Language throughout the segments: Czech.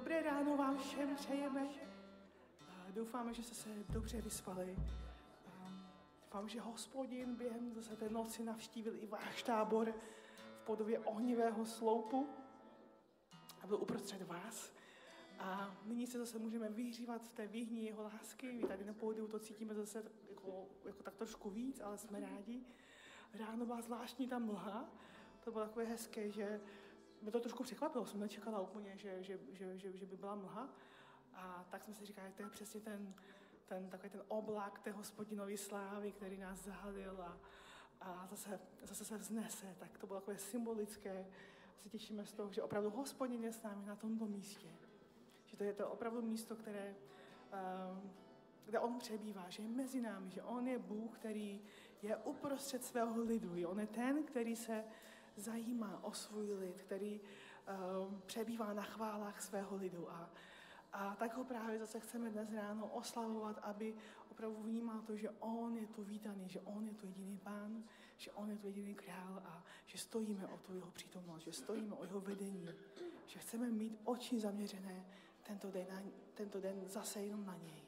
Dobré ráno vám všem přejeme. Doufáme, že jste se dobře vyspali. Doufám, že Hospodin během zase té noci navštívil i váš tábor v podobě ohnivého sloupu a byl uprostřed vás. A nyní se zase můžeme vyhřívat v té výhni jeho lásky. Vy tady na pódiu to cítíme zase jako tak trošku víc, ale jsme rádi. Ráno byla zvláštní ta mlha. To bylo takové hezké, že mě to trošku překvapilo. Jsem nečekala úplně, že by byla mlha. A tak jsme si říkali, to je přesně takový ten oblak té Hospodinovy slávy, který nás zahalil a zase se vznese. Tak to bylo takové symbolické. Se těšíme z toho, že opravdu Hospodin je s námi na tomto místě. Že to je to opravdu místo, kde on přebývá, že je mezi námi, že on je Bůh, který je uprostřed svého lidu. On je ten, který se zajímá o svůj lid, který přebývá na chválách svého lidu. A tak ho právě zase chceme dnes ráno oslavovat, aby opravdu vnímal to, že on je tu vítaný, že on je tu jediný Pán, že on je tu jediný král a že stojíme o tu jeho přítomnost, že stojíme o jeho vedení, že chceme mít oči zaměřené tento den zase jenom na něj.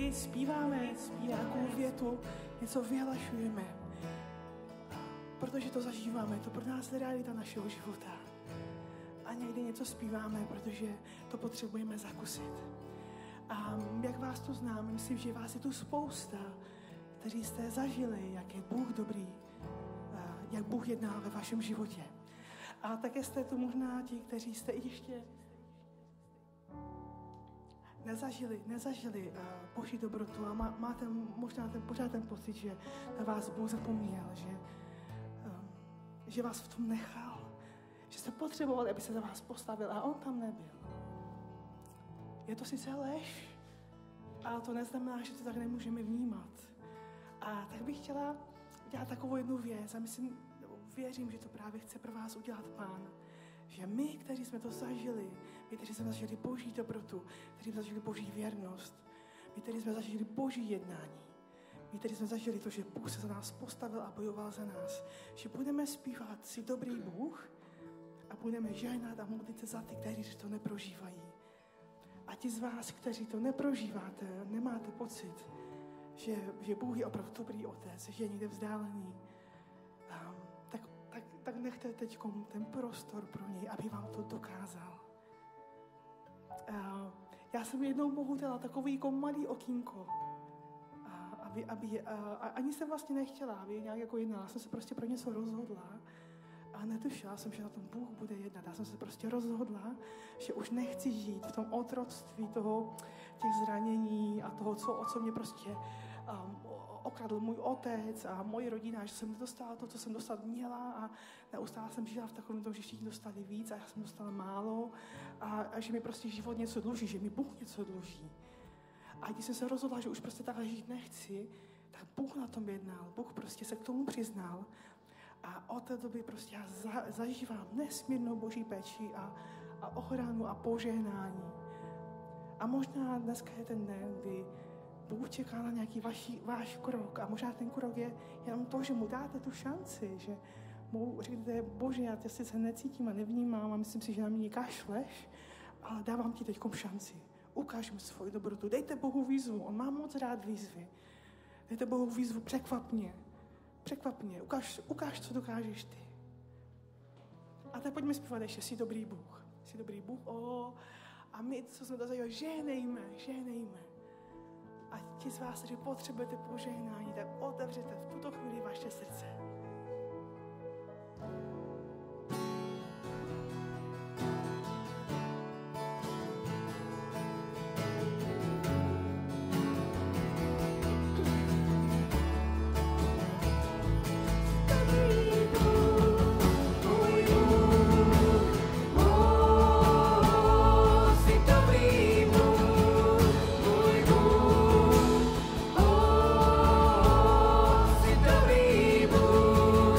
někdy zpíváme nějakou větu, něco vyhlašujeme, protože to zažíváme, to pro nás je realita našeho života. A někdy něco zpíváme, protože to potřebujeme zakusit. A jak vás tu znám, myslím, že vás je tu spousta, kteří jste zažili, jak je Bůh dobrý, jak Bůh jedná ve vašem životě. A také jste tu možná ti, kteří jste ještě nezažili Boží dobrotu a máte možná pořád ten pocit, že na vás Bůh zapomněl, že vás v tom nechal, že jste potřebovali, aby se za vás postavil a on tam nebyl. Je to sice lež, ale to neznamená, že to tak nemůžeme vnímat. A tak bych chtěla dělat takovou jednu věc a věřím, že to právě chce pro vás udělat Pán. Že my, kteří jsme to zažili, my, kteří jsme zažili Boží dobrotu, kteří jsme zažili Boží věrnost, my, kteří jsme zažili Boží jednání, my, kteří jsme zažili to, že Bůh se za nás postavil a bojoval za nás, že budeme zpívat si dobrý Bůh a budeme žehnat a modlit se za ty, kteří to neprožívají. A ti z vás, kteří to neprožíváte, nemáte pocit, že Bůh je opravdu dobrý otec, že je někde vzdálený, tak nechte teď ten prostor pro něj, aby vám to dokázal. Já jsem jednou mohu dala takový jako malý okýnko, ani jsem vlastně nechtěla, aby nějak jako jednala. Jsem se prostě pro něco rozhodla a netušila jsem, že na tom Bůh bude jednat. Já jsem se prostě rozhodla, že už nechci žít v tom otroctví těch zranění a toho, o co mě prostě okradl můj otec a moje rodina, že jsem nedostala to, co jsem dostat měla a neustále jsem žila v takovém tom, že všichni dostali víc a já jsem dostala málo a že mi prostě život něco dluží, že mi Bůh něco dluží. A když jsem se rozhodla, že už prostě takhle žít nechci, tak Bůh na tom jednal. Bůh prostě se k tomu přiznal a od té doby prostě já zažívám nesmírnou Boží péči a ochranu a požehnání. A možná dneska je ten den, kdy Bůh čeká na nějaký váš krok a možná ten krok je jenom to, že mu dáte tu šanci, že mu řeknete, Bože, já tě sice necítím a nevnímám a myslím si, že na mě kašleš, ale dávám ti teďkom šanci. Ukáž mi svoji dobrotu, dejte Bohu výzvu, on má moc rád výzvy. Dejte Bohu výzvu, překvapně, ukáž, co dokážeš ty. A tak pojďme zpívat ještě, jsi dobrý Bůh, a my, co jsme to zažili, žehnejme. A ti z vás, kteří potřebujete požehnání, tak otevřete v tuto chvíli vaše srdce. Dobrý Bůh,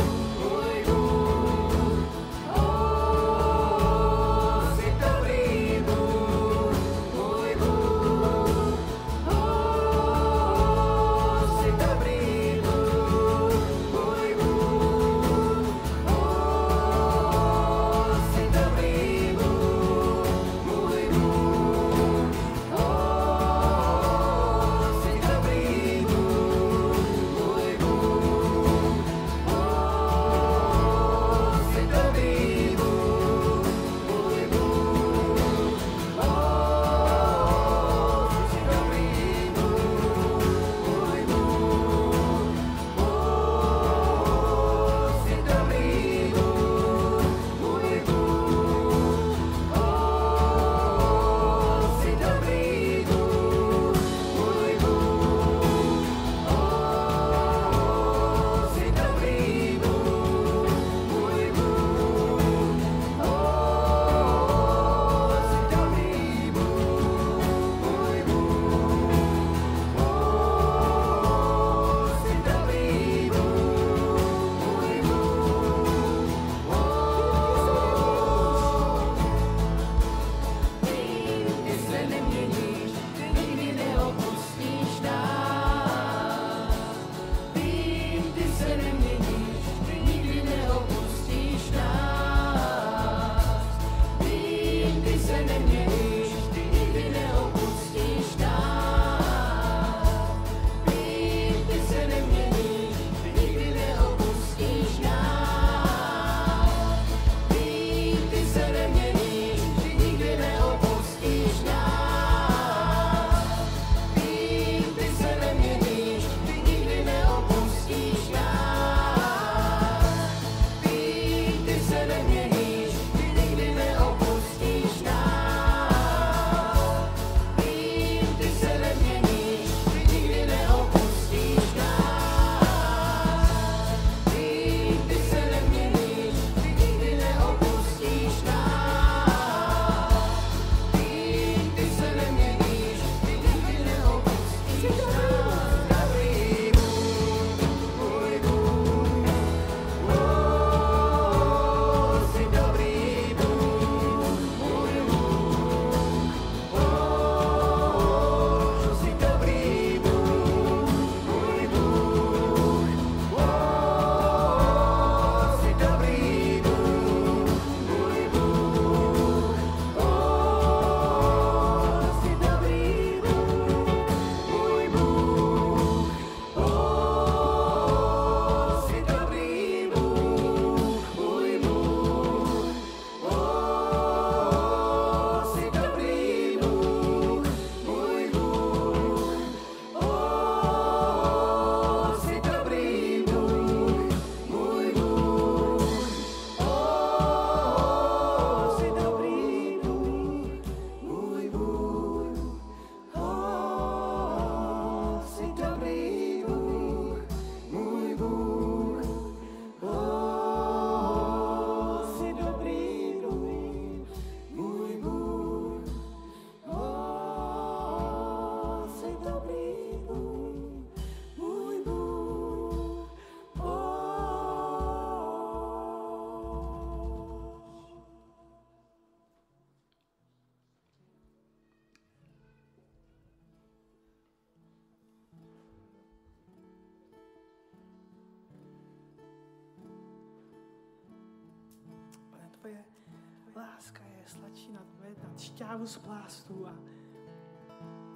sladší nad šťávu z plástů. A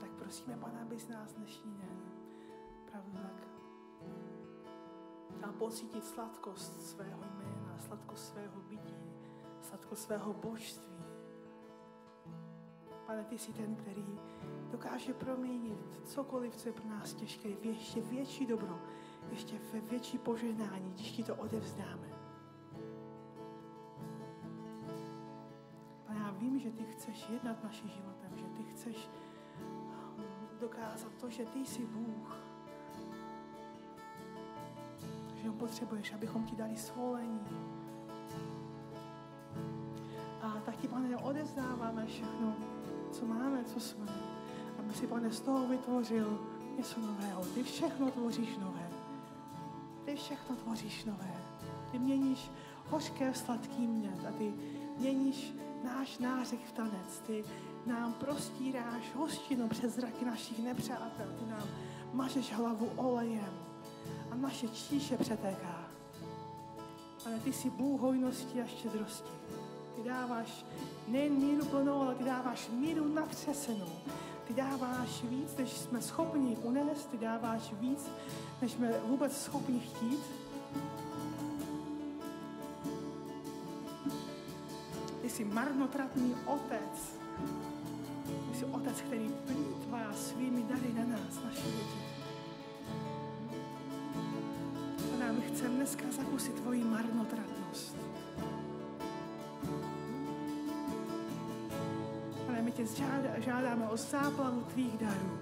tak prosíme, Pane, abys nás dnešní den pravdu tak dal pocítit sladkost svého jména, sladkost svého bytí, sladkost svého božství. Pane, ty jsi ten, který dokáže proměnit cokoliv, co je pro nás těžké, v ještě větší dobro, ještě ve větší požehnání, když ti to odevzdáme. Pane, já vím, že ty chceš jednat naším životem, že ty chceš dokázat to, že ty jsi Bůh. Že potřebuješ, abychom ti dali svolení. A tak ti, Pane, odevzdáváme všechno, co máme, co jsme. Aby si, Pane, z toho vytvořil něco nového. Ty všechno tvoříš nové. Ty všechno tvoříš nové. Ty měníš hořké v sladký měd a ty měníš náš nářek v tanec. Ty nám prostíráš hostinu přes zraky našich nepřátel. Ty nám mažeš hlavu olejem a naše číše přetéká. Ale ty jsi Bůh hojnosti a štědrosti. Ty dáváš nejen míru plnou, ale ty dáváš míru natřesenou. Ty dáváš víc, než jsme schopni unést, ty dáváš víc, než jsme vůbec schopni chtít. Ty jsi marnotratný otec. Ty jsi otec, který plýtvá svými dary na nás, naše děti. A my chceme dneska zakusit tvoji marnotratnost. Ale my tě žádáme o záplavu tvých darů.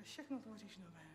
Všechno tvoříš nové.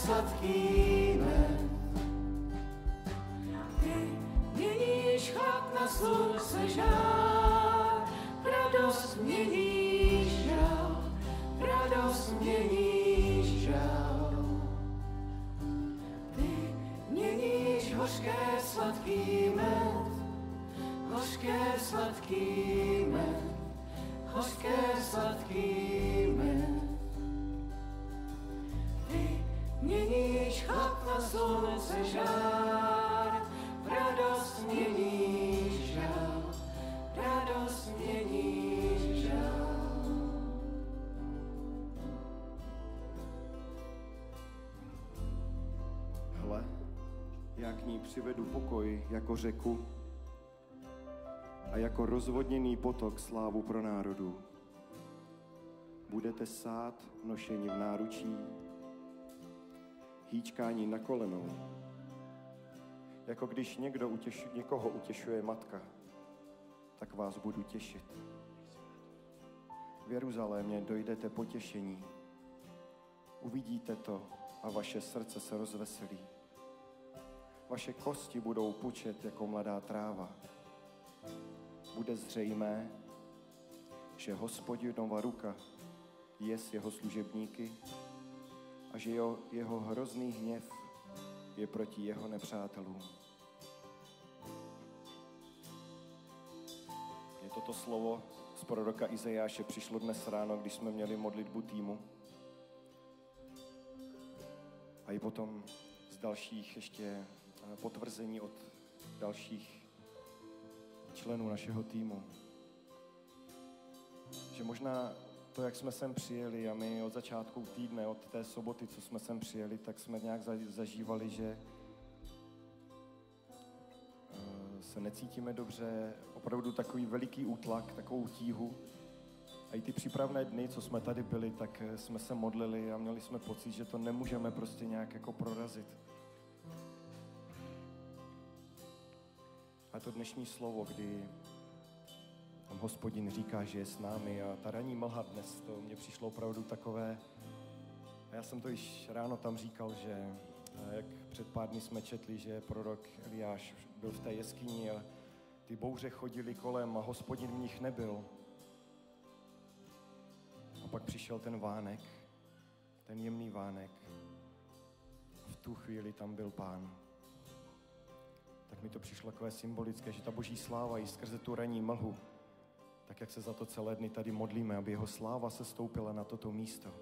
sladký med. Ty měníš chlad na slunce žár, radost měníš žál, radost měníš žál. Ty měníš hořké sladký med, hořké sladký med, hořké sladký med. Měníš chlad na slunce žár, radost měníš žál, radost měníš žál. Hle, já k ní přivedu pokoj jako řeku a jako rozvodněný potok slávu pro národů. Budete sát nošení v náručí, hýčkání na kolenou, jako když někoho utěšuje matka, tak vás budu těšit. V Jeruzalémě dojdete potěšení, uvidíte to a vaše srdce se rozveselí. Vaše kosti budou pučet jako mladá tráva. Bude zřejmé, že Hospodinova ruka je s jeho služebníky a že jeho hrozný hněv je proti jeho nepřátelům. Je toto slovo z proroka Izajáše přišlo dnes ráno, když jsme měli modlitbu týmu. A i potom z dalších ještě potvrzení od dalších členů našeho týmu. Že možná to, jak jsme sem přijeli a my od začátku týdne, od té soboty, co jsme sem přijeli, tak jsme nějak zažívali, že se necítíme dobře, opravdu takový veliký útlak, takovou tíhu. A i ty přípravné dny, co jsme tady byli, tak jsme se modlili a měli jsme pocit, že to nemůžeme prostě nějak jako prorazit. A to dnešní slovo, kdy tam Hospodin říká, že je s námi a ta ranní mlha dnes, to mně přišlo opravdu takové. A já jsem to již ráno tam říkal, že jak před pár dny jsme četli, že prorok Eliáš byl v té jeskyni a ty bouře chodily kolem a Hospodin v nich nebyl. A pak přišel ten vánek, ten jemný vánek. V tu chvíli tam byl Pán. Tak mi to přišlo takové symbolické, že ta boží sláva i skrze tu ranní mlhu, tak jak se za to celé dny tady modlíme, aby jeho sláva se stoupila na toto místo,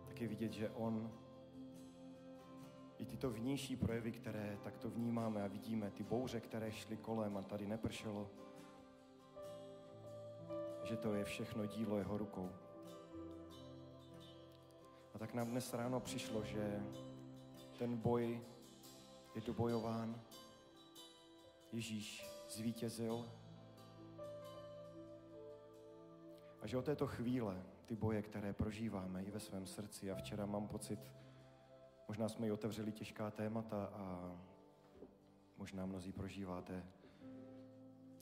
tak je vidět, že on i tyto vnější projevy, které takto vnímáme a vidíme, ty bouře, které šly kolem a tady nepršelo, že to je všechno dílo jeho rukou. A tak nám dnes ráno přišlo, že ten boj je dobojován, Ježíš zvítězil a že od této chvíle ty boje, které prožíváme i ve svém srdci, a včera mám pocit, možná jsme i otevřeli těžká témata a možná mnozí prožíváte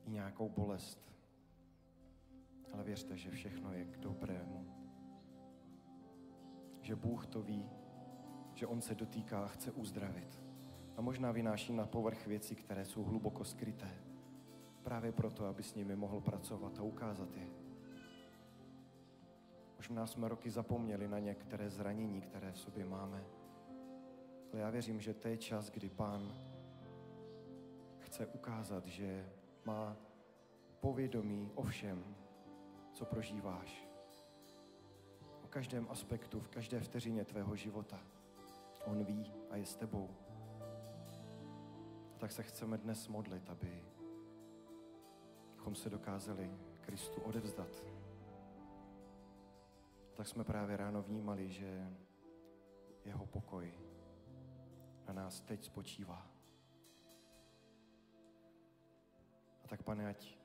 i nějakou bolest, ale věřte, že všechno je k dobrému. Že Bůh to ví, že on se dotýká a chce uzdravit. A možná vynáší na povrch věci, které jsou hluboko skryté. Právě proto, aby s nimi mohl pracovat a ukázat je. Možná jsme roky zapomněli na některé zranění, které v sobě máme. Ale já věřím, že to je čas, kdy Pán chce ukázat, že má povědomí o všem, co prožíváš. O každém aspektu, v každé vteřině tvého života. On ví a je s tebou. Tak se chceme dnes modlit, abychom se dokázali Kristu odevzdat. Tak jsme právě ráno vnímali, že jeho pokoj na nás teď spočívá. A tak, Pane, ať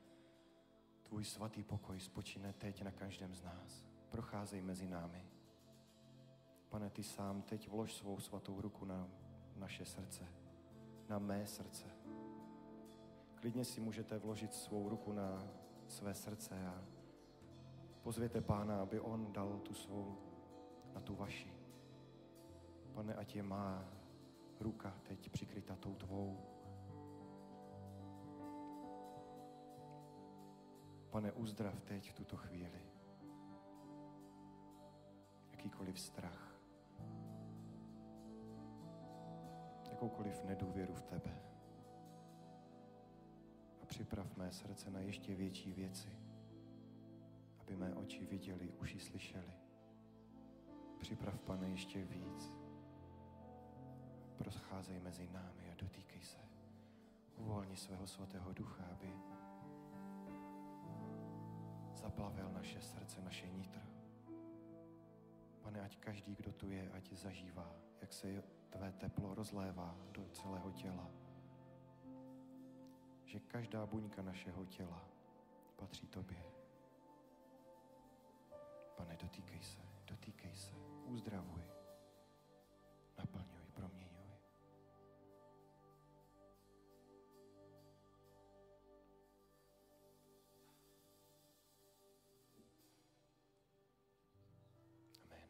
tvůj svatý pokoj spočine teď na každém z nás. Procházej mezi námi. Pane, ty sám teď vlož svou svatou ruku na naše srdce, na mé srdce. Klidně si můžete vložit svou ruku na své srdce a pozvěte Pána, aby on dal tu svou na tu vaši. Pane, ať je má ruka teď přikryta tou tvou. Pane, uzdrav teď v tuto chvíli jakýkoliv strach, jakoukoliv nedůvěru v tebe. A připrav mé srdce na ještě větší věci, aby mé oči viděly, uši slyšely. Připrav, Pane, ještě víc. Procházej mezi námi a dotýkej se. Uvolni svého svatého ducha, aby zaplavil naše srdce, naše nitro. Pane, ať každý, kdo tu je, ať zažívá, jak se tvé teplo rozlévá do celého těla. Že každá buňka našeho těla patří tobě. Pane, dotýkej se, uzdravuj, naplňuj, proměňuj. Amen.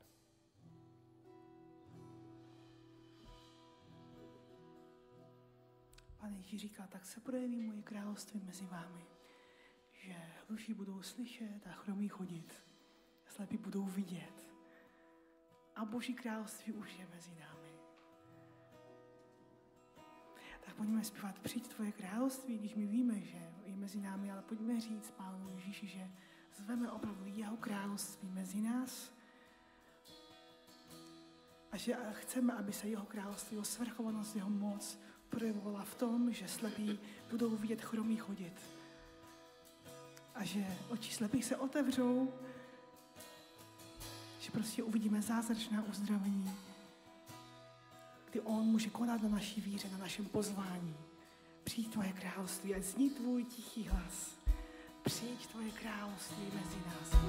Pane Ježíš říká, tak se projeví moje království mezi vámi, že hluší budou slyšet a chromí chodit, slepí budou vidět a Boží království už je mezi námi. Tak pojďme zpívat, přijď tvoje království, když my víme, že je mezi námi, ale pojďme říct Pánu Ježíši, že zveme opravdu jeho království mezi nás a že chceme, aby se jeho království, jeho svrchovanost, jeho moc projevovala v tom, že slepí budou vidět, chromí chodit. A že oči slepých se otevřou, že prostě uvidíme zázračná uzdravení, kdy on může konat na naší víře, na našem pozvání, Přijď tvoje království, ať zní tvůj tichý hlas. Přijď tvoje království mezi nás.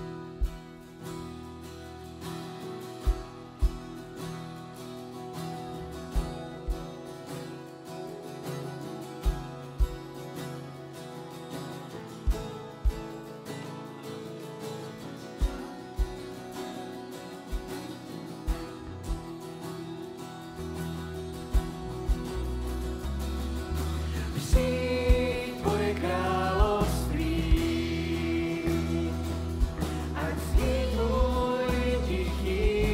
Ať zní tvůj tichý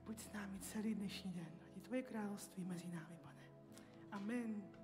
buď s námi celý dnešní den. Ať je tvoje království mezi námi, Pane. Amen.